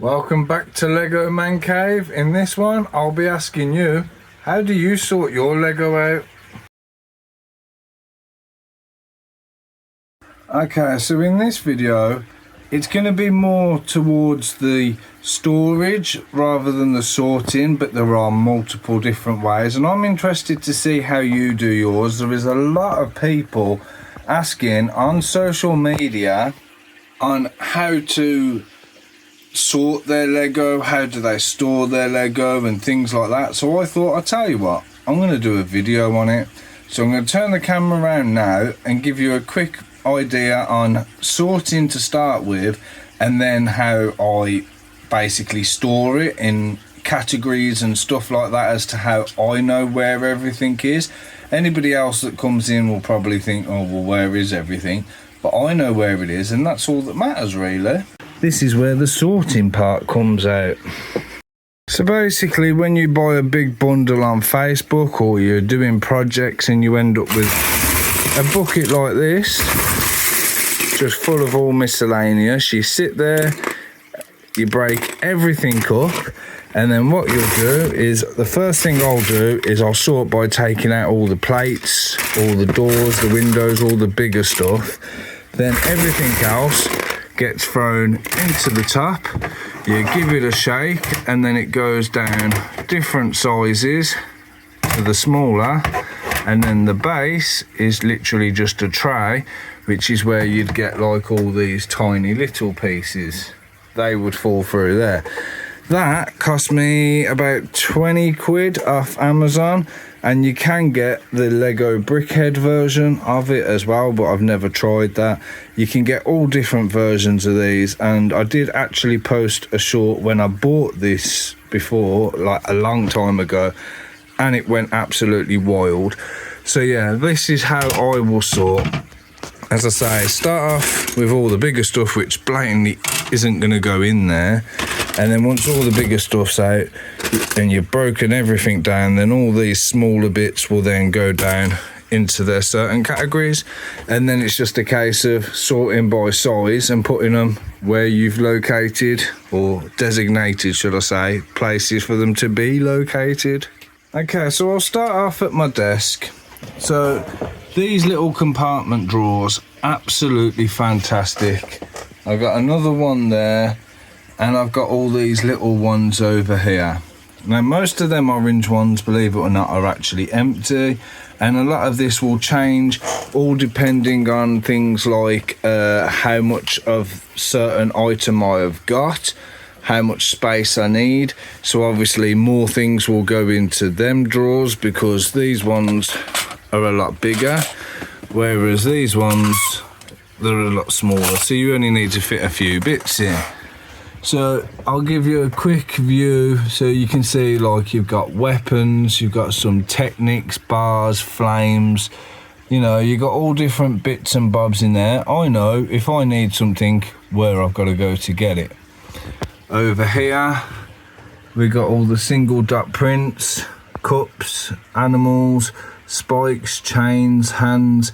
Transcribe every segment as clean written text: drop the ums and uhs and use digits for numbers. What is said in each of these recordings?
Welcome back to LegoManCave. In this one, I'll be asking you, how do you sort your Lego out? Okay, so in this video, it's going to be more towards the storage rather than the sorting, but there are multiple different ways, and I'm interested to see how you do yours. There is a lot of people asking on social media on how to sort their Lego, how do they store their Lego and things like that. So I thought, I'll tell you what, I'm going to do a video on it. So I'm going to turn the camera around now and give you a quick idea on sorting to start with, and then how I basically store it in categories and stuff like that as to how I know where everything is. Anybody else that comes in will probably think, oh well, where is everything? But I know where it is, and that's all that matters really. This is where the sorting part comes out. So basically, when you buy a big bundle on Facebook or you're doing projects and you end up with a bucket like this, just full of all miscellaneous, you sit there, you break everything up, and then what you'll do is, the first thing I'll do is I'll sort by taking out all the plates, all the doors, the windows, all the bigger stuff. Then everything else gets thrown into the top, you give it a shake, and then it goes down different sizes to the smaller, and then the base is literally just a tray, which is where you'd get like all these tiny little pieces. They would fall through there. That cost me about 20 quid off Amazon, and you can get the Lego Brickhead version of it as well, but I've never tried that. You can get all different versions of these, and I did actually post a short when I bought this before, like a long time ago, and it went absolutely wild. So yeah, this is how I will sort. As I say, start off with all the bigger stuff, which blatantly isn't going to go in there. And then once all the bigger stuff's out and you've broken everything down, then all these smaller bits will then go down into their certain categories. And then it's just a case of sorting by size and putting them where you've located, or designated, should I say, places for them to be located. Okay, so I'll start off at my desk. So these little compartment drawers, absolutely fantastic. I've got another one there, and I've got all these little ones over here. Now most of them orange ones, believe it or not, are actually empty, and a lot of this will change all depending on things like how much of certain item I have got, how much space I need. So obviously more things will go into them drawers, because these ones are a lot bigger, whereas these ones, they're a lot smaller, so you only need to fit a few bits in. So I'll give you a quick view so you can see, like, you've got weapons, you've got some technics, bars, flames, you know, you've got all different bits and bobs in there. I know if I need something where I've got to go to get it. Over here we got all the single dot prints, cups, animals, spikes, chains, hands,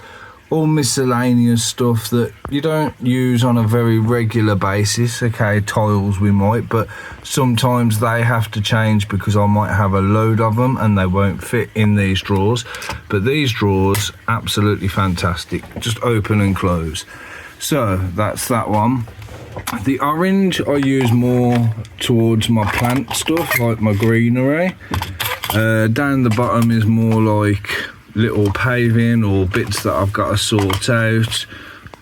all miscellaneous stuff that you don't use on a very regular basis. Okay, tiles we might, but sometimes they have to change because I might have a load of them and they won't fit in these drawers. But these drawers, absolutely fantastic, just open and close. So that's that one. The orange I use more towards my plant stuff, like my greenery. Down the bottom is more like little paving or bits that I've got to sort out,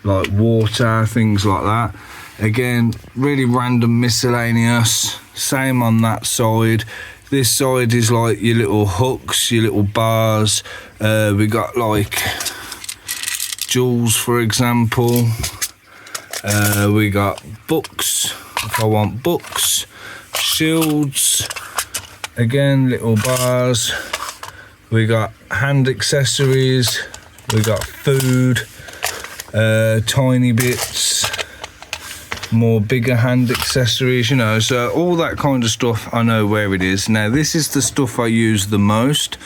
like water, things like that. Again, really random miscellaneous. Same on that side. This side is like your little hooks, your little bars. We got like jewels, for example. We got books, if I want books, shields, again little bars. We got hand accessories, we got food, tiny bits, more bigger hand accessories, you know, so all that kind of stuff I know where it is. Now this is the stuff I use the most.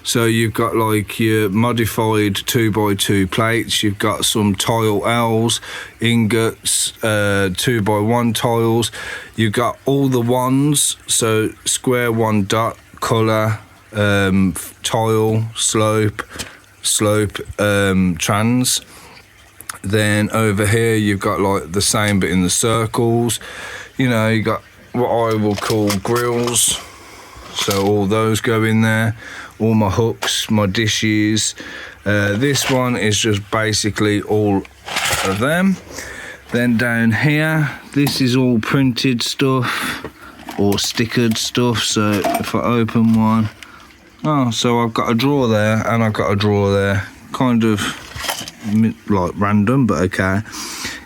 So you've got like your modified 2x2 plates, you've got some tile L's, ingots, 2x1 tiles, you've got all the ones, so square, one dot, colour, tile, slope, trans. Then over here you've got like the same but in the circles. You know, you got what I will call grills, so all those go in there. All my hooks, my dishes. This one is just basically all of them. Then down here, this is all printed stuff or stickered stuff. So if I open one, oh, so I've got a drawer there and I've got a drawer there. Kind of like random, but okay.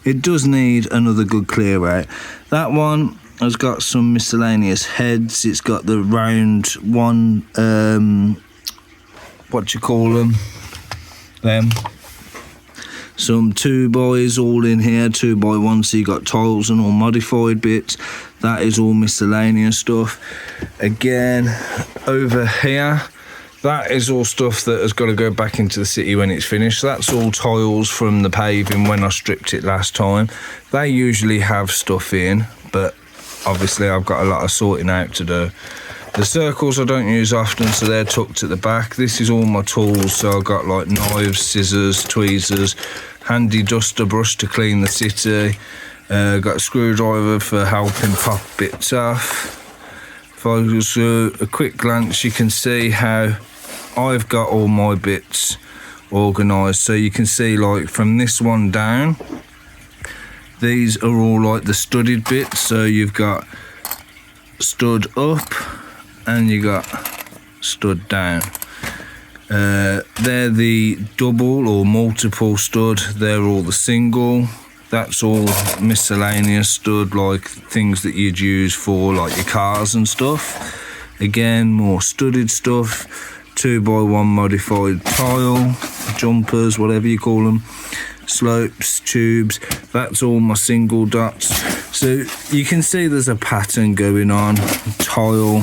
It does need another good clear out. That one has got some miscellaneous heads. It's got the round one, what do you call them? Some 2x all in here, 2x1, so you got tiles and all modified bits. That is all miscellaneous stuff. Again, over here, that is all stuff that has got to go back into the city when it's finished. That's all tiles from the paving when I stripped it last time. They usually have stuff in, but obviously I've got a lot of sorting out to do. The circles I don't use often, so they're tucked at the back. This is all my tools, so I've got like knives, scissors, tweezers, handy duster brush to clean the city. Got a screwdriver for helping pop bits off. If I just a quick glance, you can see how I've got all my bits organised. So you can see like from this one down, these are all like the studded bits. So you've got stud up and you got stud down. They're the double or multiple stud. They're all the single. That's all miscellaneous stud, like things that you'd use for like your cars and stuff. Again, more studded stuff. 2x1 modified tile, jumpers, whatever you call them. Slopes, tubes, that's all my single dots. So you can see there's a pattern going on. Tile,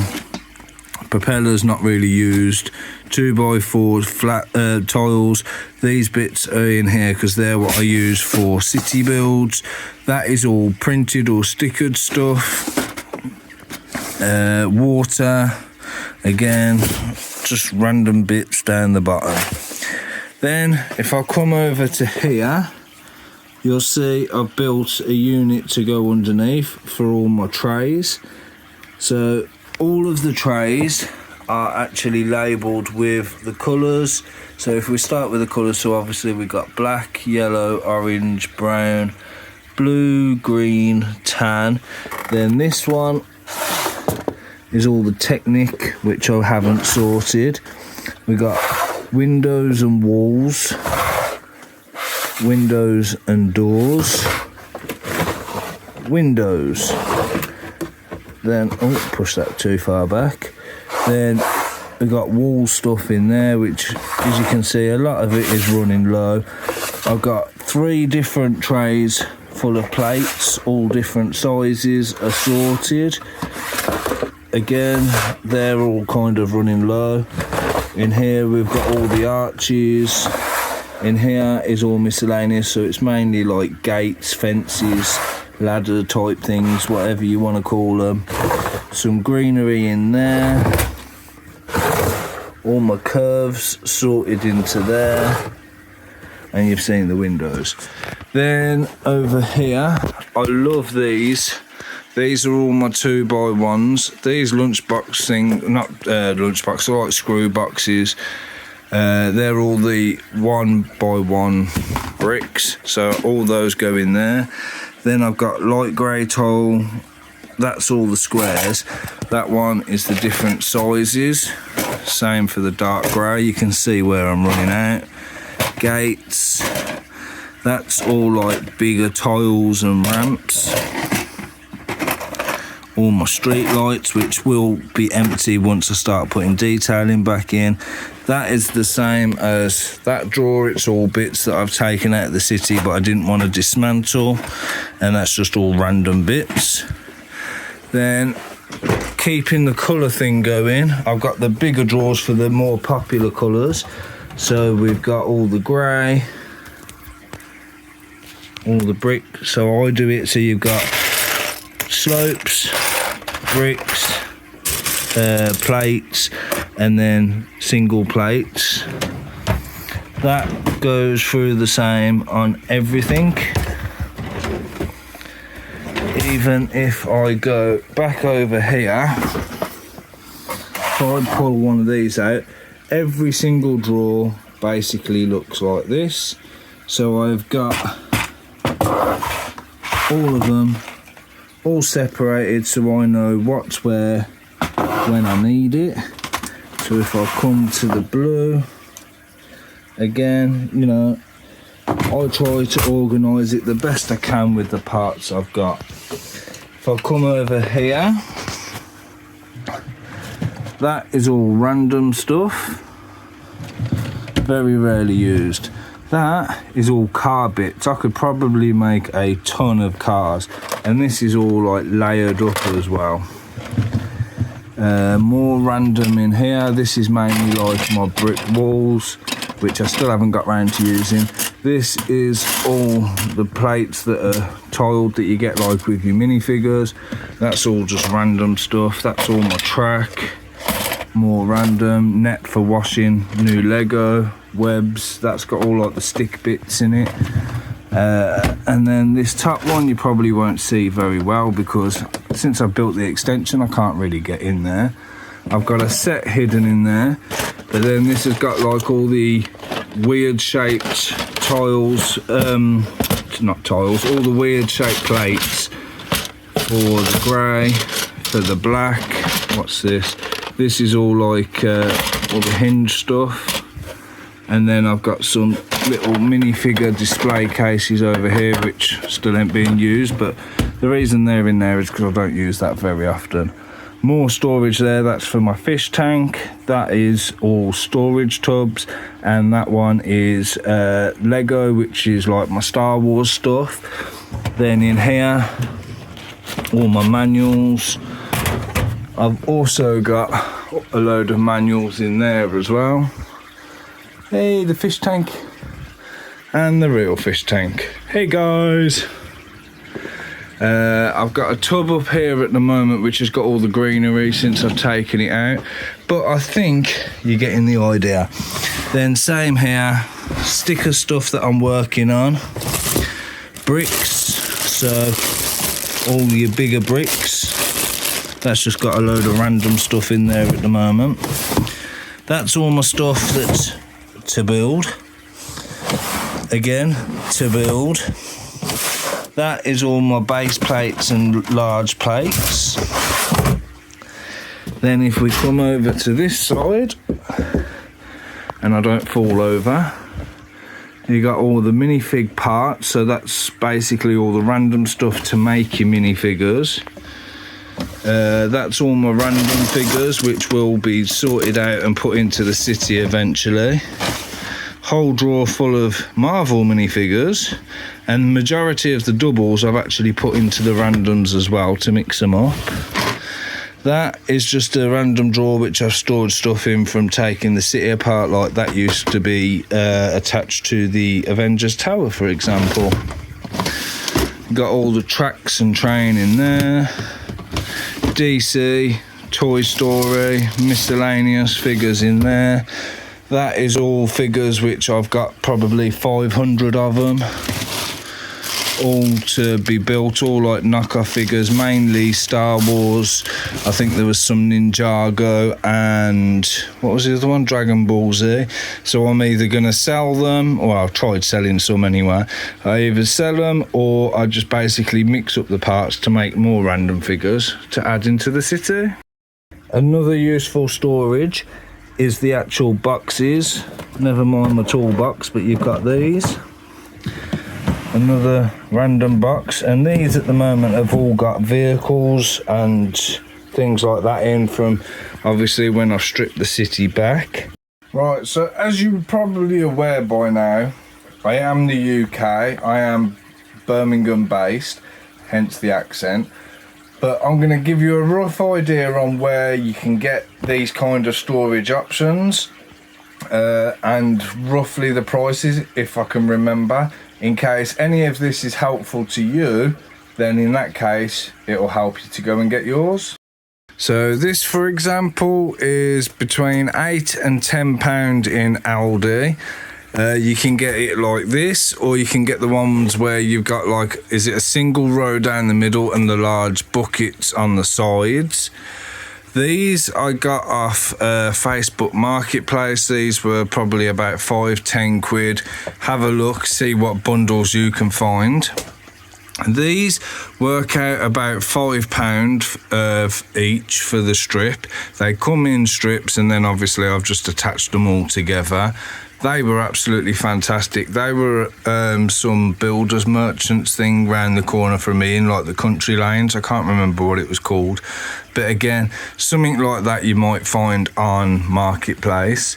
propellers not really used, 2x4 flat tiles. These bits are in here because they're what I use for city builds. That is all printed or stickered stuff. Water, again, just random bits down the bottom. Then if I come over to here, you'll see I've built a unit to go underneath for all my trays. So all of the trays are actually labelled with the colours. So if we start with the colours, so obviously we've got black, yellow, orange, brown, blue, green, tan. Then this one is all the Technic, which I haven't sorted. We got windows and walls, windows and doors, windows. Then, oh, push that too far back. Then we've got wall stuff in there, which, as you can see, a lot of it is running low. I've got 3 different trays full of plates, all different sizes, assorted. Again, they're all kind of running low. In here we've got all the arches. In here is all miscellaneous, so it's mainly like gates, fences, ladder type things, whatever you want to call them. Some greenery in there. All my curves sorted into there. And you've seen the windows. Then over here, I love these. These are all my 2x1s. These lunchbox thing, not lunchbox, they're like screw boxes. They're all the 1x1 bricks, so all those go in there. Then I've got light grey tile. That's all the squares. That one is the different sizes. Same for the dark grey. You can see where I'm running out. Gates. That's all like bigger tiles and ramps. All my street lights, which will be empty once I start putting detailing back in. That is the same as that drawer. It's all bits that I've taken out of the city but I didn't want to dismantle, and that's just all random bits. Then keeping the colour thing going, I've got the bigger drawers for the more popular colours. So we've got all the grey, all the brick. So I do it so you've got slopes, bricks, plates, and then single plates. That goes through the same on everything. Even if I go back over here, if I pull one of these out, every single drawer basically looks like this. So I've got all of them all separated so I know what's where when I need it. So if I come to the blue, again, you know, I try to organise it the best I can with the parts I've got. If I come over here, that is all random stuff, very rarely used. That is all car bits. I could probably make a ton of cars, and this is all like layered up as well. More random in here. This is mainly like my brick walls, which I still haven't got round to using. This is all the plates that are tiled that you get like with your minifigures. That's all just random stuff. That's all my track. More random. Net for washing new Lego. Webs. That's got all like the stick bits in it. And then this top one you probably won't see very well because since I've built the extension I can't really get in there. I've got a set hidden in there, but then this has got like all the weird shaped tiles, not tiles, all the weird shaped plates for the grey, for the black. What's this? This is all like all the hinge stuff. And then I've got some little minifigure display cases over here which still ain't being used, but the reason they're in there is because I don't use that very often. More storage there. That's for my fish tank. That is all storage tubs, and that one is Lego, which is like my Star Wars stuff. Then in here, all my manuals. I've also got a load of manuals in there as well. Hey, the fish tank and the real fish tank. Hey guys. I've got a tub up here at the moment which has got all the greenery since I've taken it out, but I think you're getting the idea. Then same here, sticker stuff that I'm working on, bricks, so all your bigger bricks. That's just got a load of random stuff in there at the moment. That's all my stuff that's to build, again to build. That is all my base plates and large plates. Then if we come over to this side, and I don't fall over, you got all the minifig parts, so that's basically all the random stuff to make your minifigures. That's all my random figures which will be sorted out and put into the city eventually. Whole drawer full of Marvel minifigures, and the majority of the doubles I've actually put into the randoms as well to mix them up. That is just a random drawer which I've stored stuff in from taking the city apart, like that used to be attached to the Avengers Tower, for example. Got all the tracks and train in there. DC, Toy Story, miscellaneous figures in there. That is all figures which I've got probably 500 of them, all to be built, all like knockoff figures, mainly Star Wars. I think there was some Ninjago and what was the other one, Dragon Ball Z. So I'm either going to sell them, or I've tried selling some anyway. I either sell them or I just basically mix up the parts to make more random figures to add into the city. Another useful storage is the actual boxes, never mind my toolbox, but you've got these. Another random box, and these at the moment have all got vehicles and things like that in from obviously when I've stripped the city back. Right, so as you're probably aware by now, I am the UK, I am Birmingham based, hence the accent. but I'm going to give you a rough idea on where you can get these kind of storage options, and roughly the prices, if I can remember. In case any of this is helpful to you, then in that case it will help you to go and get yours. So this, for example, is between £8 and £10 in Aldi. You can get it like this, or you can get the ones where you've got, like, is it a single row down the middle and the large buckets on the sides. These I got off Facebook Marketplace. These were probably about 5-10 quid. Have a look, see what bundles you can find. These work out about £5 each for the strip. They come in strips, and then obviously I've just attached them all together. They were absolutely fantastic. They were some builders merchants thing round the corner from me in, like, the country lanes. I can't remember what it was called, but again, something like that you might find on Marketplace.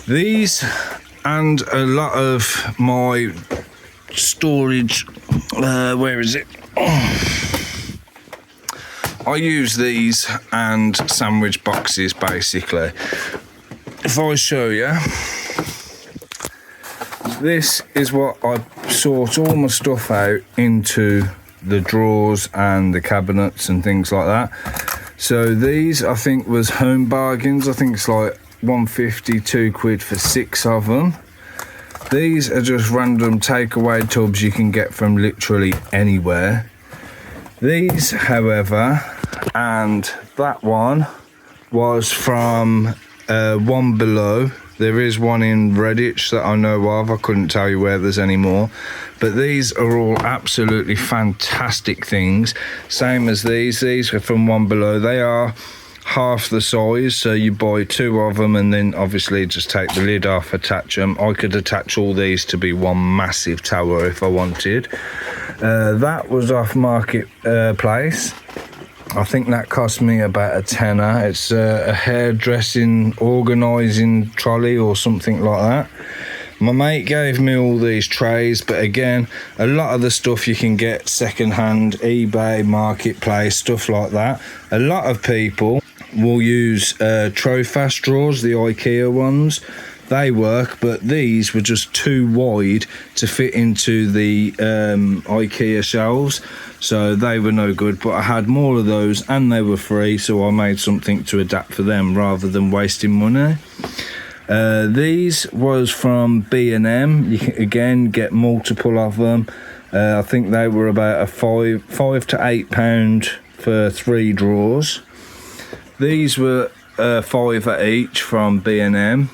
These and a lot of my storage, where is it? I use these and sandwich boxes basically. If I show you, this is what I sort all my stuff out into the drawers and the cabinets and things like that. So these, I think, was Home Bargains. I think it's like 150, 2 quid for 6 of them. These are just random takeaway tubs you can get from literally anywhere. These, however, and that one was from One Below. There is one in Redditch that I know of. I couldn't tell you where there's any more, but these are all absolutely fantastic things. Same as these are from One Below. They are half the size, so you buy 2 of them and then obviously just take the lid off, attach them. I could attach all these to be one massive tower if I wanted. That was off Marketplace. I think that cost me about a tenner. It's a hairdressing organising trolley or something like that. My mate gave me all these trays, but again, a lot of the stuff you can get second-hand, eBay, Marketplace, stuff like that. A lot of people will use Trofast drawers, the IKEA ones. They work, but these were just too wide to fit into the IKEA shelves, so they were no good. But I had more of those and they were free, so I made something to adapt for them rather than wasting money. These was from B&M. You can again get multiple of them. I think they were about a £5 to £8 for 3 drawers. These were £5 each from B&M.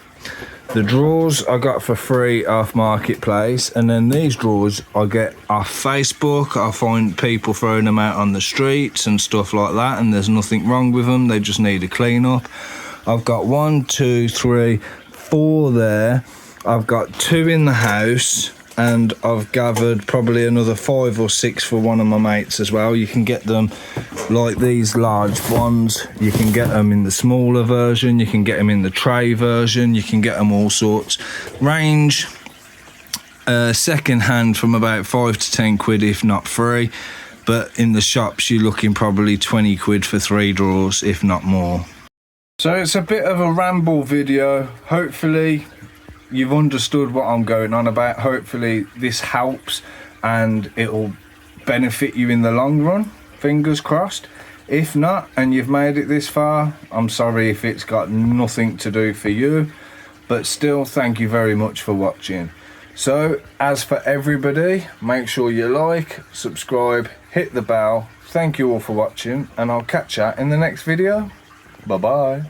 The drawers I got for free off Marketplace, and then these drawers I get off Facebook. I find people throwing them out on the streets and stuff like that, and there's nothing wrong with them. They just need a clean up. I've got 1, 2, 3, 4 there. I've got 2 in the house, and I've gathered probably another 5 or 6 for one of my mates as well. You can get them like these large ones. You can get them in the smaller version. You can get them in the tray version. You can get them all sorts. Range second hand from about 5 to 10 quid, if not free. But in the shops, you're looking probably 20 quid for 3 drawers, if not more. So it's a bit of a ramble video. Hopefully you've understood what I'm going on about. Hopefully this helps and it'll benefit you in the long run. Fingers crossed. If not, and you've made it this far, I'm sorry if it's got nothing to do for you, but still, thank you very much for watching. So as for everybody, make sure you like, subscribe, hit the bell. Thank you all for watching, and I'll catch you in the next video. Bye bye.